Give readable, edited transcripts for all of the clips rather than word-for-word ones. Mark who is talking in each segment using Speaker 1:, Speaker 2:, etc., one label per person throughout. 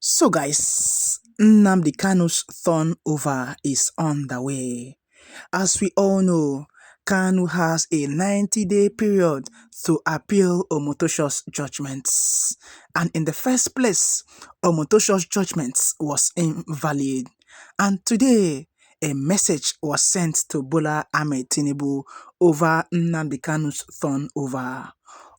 Speaker 1: So guys, Nnamdi Kanu's turnover is on the way. As we all know, Kanu has a 90-day period to appeal Omotosho's judgments. And in the first place, Omotosho's judgments was invalid. And today, a message was sent to Bola Ahmed Tinubu over Nnamdi Kanu's turnover.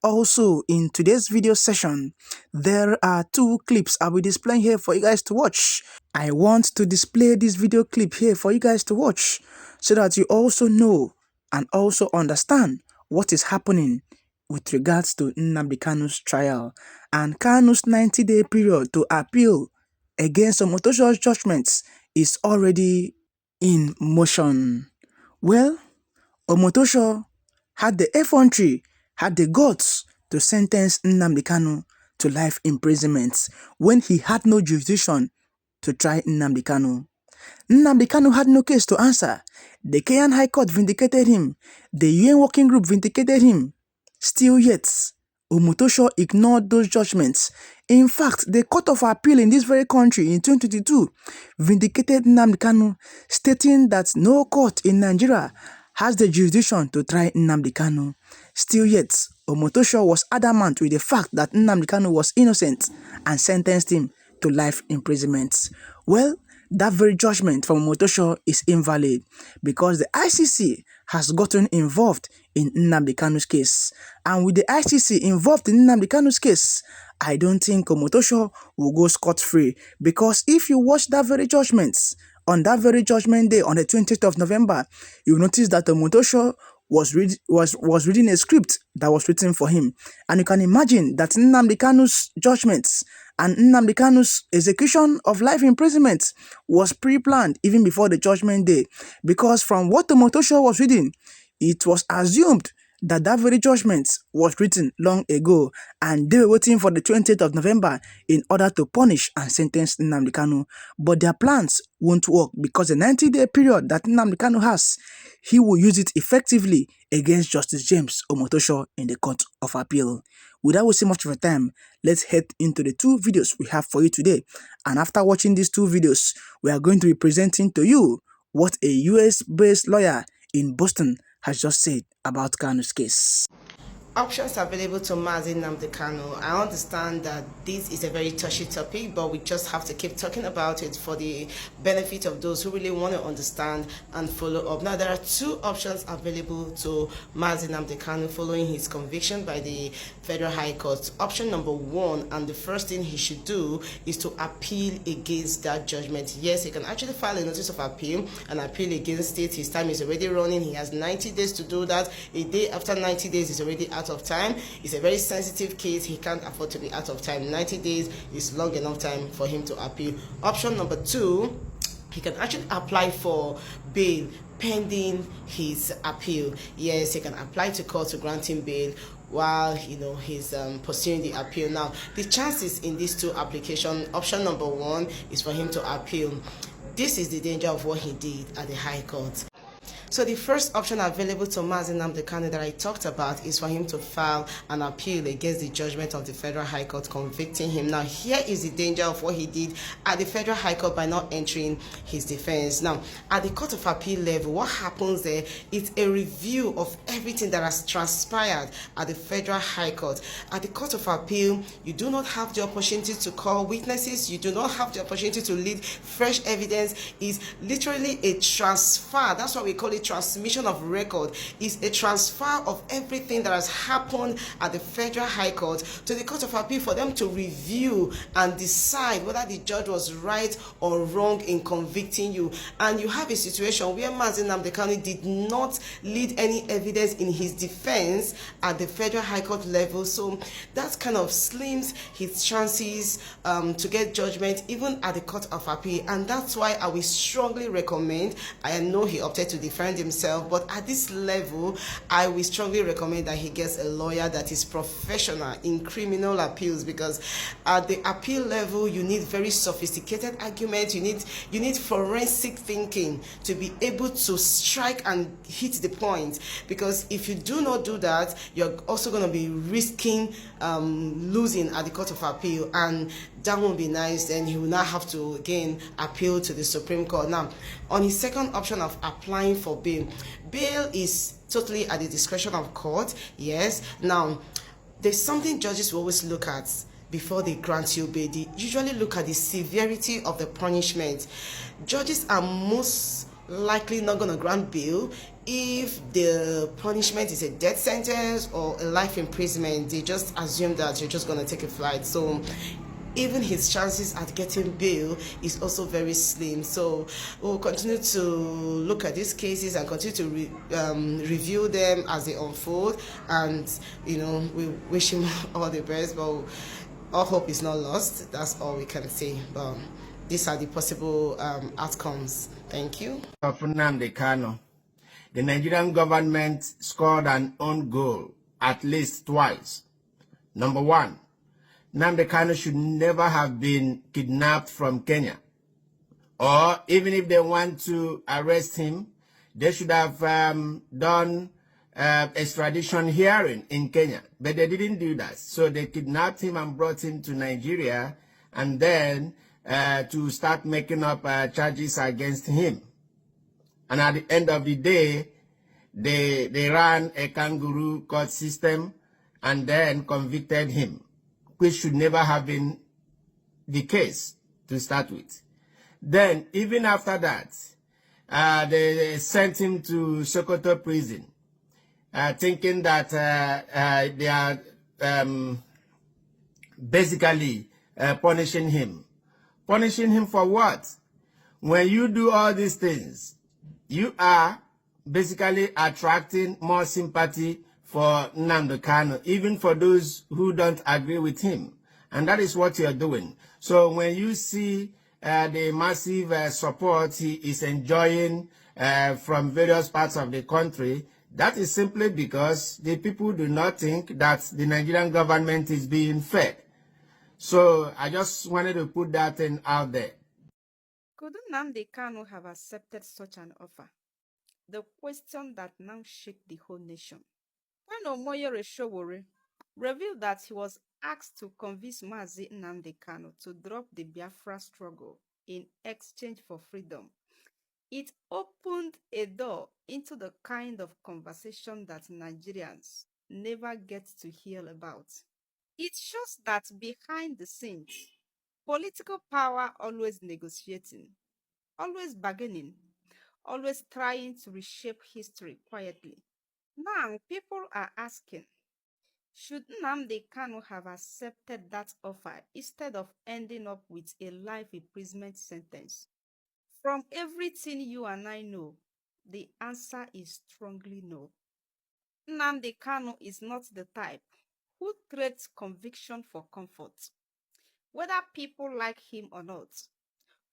Speaker 1: Also, in today's video session, there are two clips I'll be displaying here for you guys to watch. I want to display this video clip here for you guys to watch so that you also know and also understand what is happening with regards to Nnamdi Kanu's trial and Kanu's 90-day period to appeal against Omotosho's judgments is already in motion. Well, Omotosho had the effrontery, had the guts to sentence Nnamdi Kanu to life imprisonment when he had no jurisdiction to try Nnamdi Kanu. Nnamdi Kanu had no case to answer. The Kenyan High Court vindicated him. The UN Working Group vindicated him. Still yet, Omotosho ignored those judgments. In fact, the Court of Appeal in this very country in 2022 vindicated Nnamdi Kanu, stating that no court in Nigeria has the jurisdiction to try Nnamdi Kanu. Still yet, Omotosho was adamant with the fact that Nnamdi Kanu was innocent and sentenced him to life imprisonment. Well, that very judgment from Omotosho is invalid because the ICC has gotten involved in Nnamdi Kanu's case. And with the ICC involved in Nnamdi Kanu's case, I don't think Omotosho will go scot-free because if you watch that very judgment, on that very judgment day, on the 20th of November, you notice that Omotosho was reading a script that was written for him. And you can imagine that Nnamdi Kanu's judgments and Nnamdi Kanu's execution of life imprisonment was pre-planned even before the judgment day. Because from what Omotosho was reading, it was assumed that that very judgment was written long ago and they were waiting for the 20th of November in order to punish and sentence Nnamdi Kanu. But their plans won't work because the 90-day period that Nnamdi Kanu has, he will use it effectively against Justice James Omotosho in the Court of Appeal. Without wasting much of your time, let's head into the two videos we have for you today. And after watching these two videos, we are going to be presenting to you what a US-based lawyer in Boston has just said about Kanu's case.
Speaker 2: Options available to Nnamdi Kanu. I understand that this is a very touchy topic, but we just have to keep talking about it for the benefit of those who really want to understand and follow up. Now, there are two options available to Nnamdi Kanu following his conviction by the Federal High Court. Option number one, and the first thing he should do, is to appeal against that judgment. Yes, he can actually file a notice of appeal and appeal against it. His time is already running. He has 90 days to do that. A day after 90 days is already out of time. It's a very sensitive case. He can't afford to be out of time. 90 days is long enough time for him to appeal. Option number two, he can actually apply for bail pending his appeal. Yes, he can apply to court to grant him bail while he's pursuing the appeal. Now, the chances in these two applications, option number one is for him to appeal. This is the danger of what he did at the High Court. So the first option available to Nnamdi Kanu that I talked about is for him to file an appeal against the judgment of the Federal High Court convicting him. Now, here is the danger of what he did at the Federal High Court by not entering his defense. Now, at the Court of Appeal level, what happens there is a review of everything that has transpired at the Federal High Court. At the Court of Appeal, you do not have the opportunity to call witnesses. You do not have the opportunity to lead fresh evidence. It's literally a transfer. That's what we call it. Transmission of record is a transfer of everything that has happened at the Federal High Court to the Court of Appeal for them to review and decide whether the judge was right or wrong in convicting you. And you have a situation where Nnamdi Kanu did not lead any evidence in his defense at the Federal High Court level, so that kind of slims his chances to get judgment even at the Court of Appeal. And that's why I will strongly recommend, I know he opted to defend himself, but at this level I will strongly recommend that he gets a lawyer that is professional in criminal appeals, because at the appeal level you need very sophisticated arguments, you need forensic thinking to be able to strike and hit the point, because if you do not do that, you're also going to be risking losing at the Court of Appeal, and that won't be nice. Then he will now have to again appeal to the Supreme Court. Now, on his second option of applying for bail, bail is totally at the discretion of court. Yes. Now, there's something judges will always look at before they grant you bail. They usually look at the severity of the punishment. Judges are most likely not going to grant bail if the punishment is a death sentence or a life imprisonment. They just assume that you're just going to take a flight. So even his chances at getting bail is also very slim. So we'll continue to look at these cases and continue to review them as they unfold. And we wish him all the best, but all hope is not lost. That's all we can say. But these are the possible outcomes. Thank you.
Speaker 3: Of Nnamdi Kanu, the Nigerian government scored an own goal at least twice. Number one, Nnamdi Kanu should never have been kidnapped from Kenya. Or even if they want to arrest him, they should have done extradition hearing in Kenya. But they didn't do that. So they kidnapped him and brought him to Nigeria, and then to start making up charges against him. And at the end of the day, they ran a kangaroo court system and then convicted him, which should never have been the case to start with. Then, even after that, they sent him to Sokoto prison, thinking that they are basically punishing him. Punishing him for what? When you do all these things, you are basically attracting more sympathy for Nnamdi Kanu, even for those who don't agree with him. And that is what you're doing. So when you see the massive support he is enjoying from various parts of the country, that is simply because the people do not think that the Nigerian government is being fair. So I just wanted to put that thing out there.
Speaker 4: Could Nnamdi Kanu have accepted such an offer? The question that now shook the whole nation. When Omoyere Sowore revealed that he was asked to convince Mazi Nnamdi Kanu to drop the Biafra struggle in exchange for freedom, it opened a door into the kind of conversation that Nigerians never get to hear about. It shows that behind the scenes, political power always negotiating, always bargaining, always trying to reshape history quietly. Now, people are asking, should Nnamdi Kanu have accepted that offer instead of ending up with a life imprisonment sentence? From everything you and I know, the answer is strongly no. Nnamdi Kanu is not the type who trades conviction for comfort. Whether people like him or not,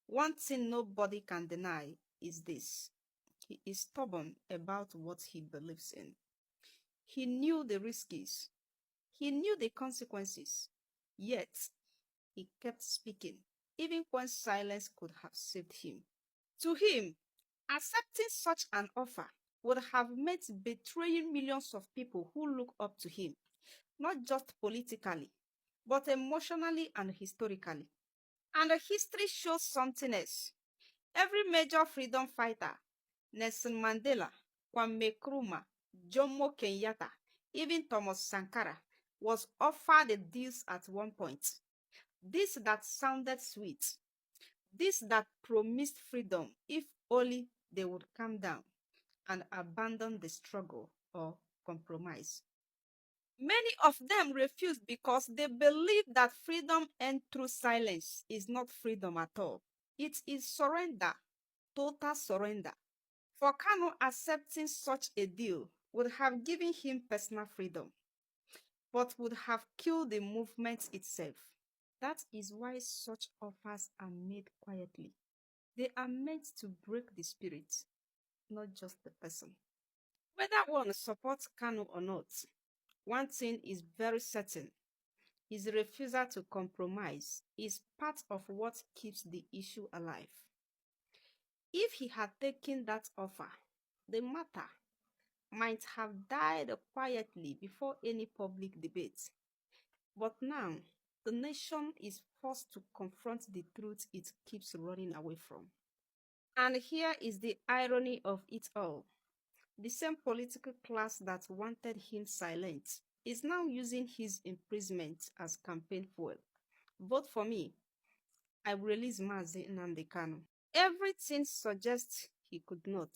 Speaker 4: one thing nobody can deny is this: he is stubborn about what he believes in. He knew the risks, he knew the consequences, yet he kept speaking, even when silence could have saved him. To him, accepting such an offer would have meant betraying millions of people who look up to him, not just politically, but emotionally and historically. And the history shows something else. Every major freedom fighter, Nelson Mandela, Kwame Nkrumah, Jomo Kenyatta, even Thomas Sankara, was offered the deals at one point. This that sounded sweet, this that promised freedom if only they would calm down and abandon the struggle or compromise. Many of them refused because they believe that freedom earned through silence is not freedom at all. It is surrender, total surrender. For Kanu, accepting such a deal would have given him personal freedom, but would have killed the movement itself. That is why such offers are made quietly. They are meant to break the spirit, not just the person. Whether one supports Kanu or not, one thing is very certain: his refusal to compromise is part of what keeps the issue alive. If he had taken that offer, the matter might have died quietly before any public debate. But now, the nation is forced to confront the truth it keeps running away from. And here is the irony of it all. The same political class that wanted him silent is now using his imprisonment as campaign fuel. Vote for me. I will release Mazi Nnamdi Kanu. Everything suggests he could not,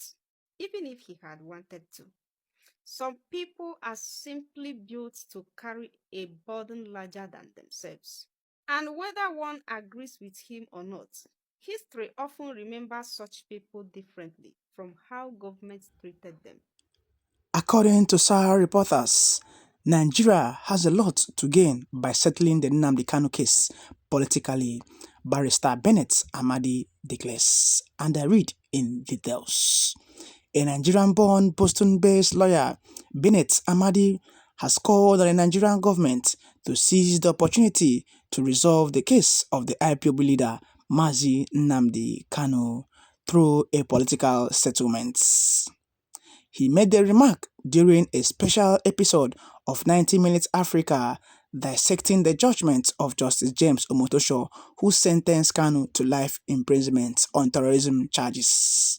Speaker 4: even if he had wanted to. Some people are simply built to carry a burden larger than themselves. And whether one agrees with him or not, history often remembers such people differently from how governments treated them.
Speaker 1: According to Sahara reporters, Nigeria has a lot to gain by settling the Nnamdi Kanu case politically, Barrister Amadi declares, and I read in details. A Nigerian-born Boston-based lawyer, Bennett Amadi, has called on the Nigerian government to seize the opportunity to resolve the case of the IPOB leader Mazi Nnamdi Kanu through a political settlement. He made the remark during a special episode of 90 Minutes Africa dissecting the judgment of Justice James Omotosho, who sentenced Kanu to life imprisonment on terrorism charges.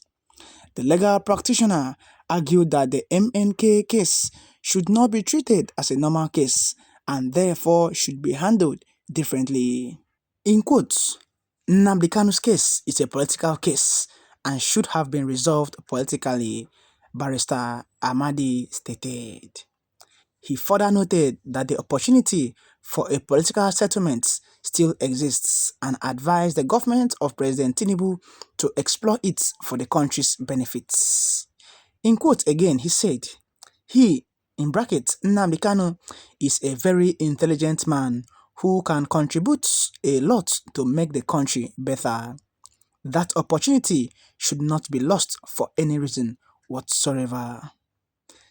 Speaker 1: The legal practitioner argued that the MNK case should not be treated as a normal case and therefore should be handled differently. In quotes, Nnamdi Kanu's case is a political case and should have been resolved politically, Barrister Amadi stated. He further noted that the opportunity for a political settlement still exists and advised the government of President Tinubu to explore it for the country's benefits. In quote again, he said, he, in brackets, Nnamdi Kanu, is a very intelligent man who can contribute a lot to make the country better. That opportunity should not be lost for any reason whatsoever.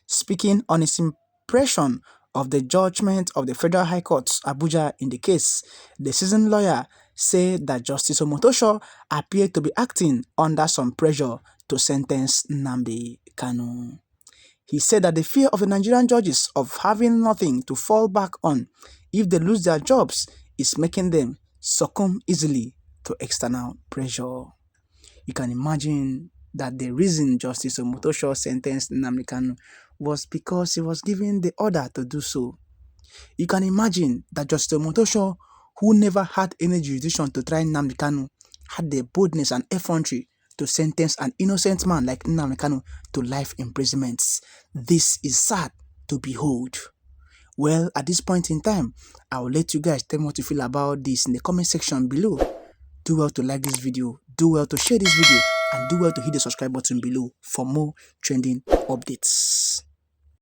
Speaker 1: Speaking on his impression of the judgment of the Federal High Court, Abuja, in the case, the seasoned lawyer said that Justice Omotosho appeared to be acting under some pressure to sentence Nnamdi Kanu. He said that the fear of the Nigerian judges of having nothing to fall back on if they lose their jobs is making them succumb easily to external pressure. You can imagine that the reason Justice Omotosho sentenced Nnamdi Kanu was because he was given the order to do so. You can imagine that Justice Omotosho, who never had any jurisdiction to try Nnamdi Kanu, had the boldness and effrontery to sentence an innocent man like Nnamdi Kanu to life imprisonment. This is sad to behold. Well, at this point in time, I will let you guys tell me what you feel about this in the comment section below. Do well to like this video, do well to share this video, and do well to hit the subscribe button below for more trending updates.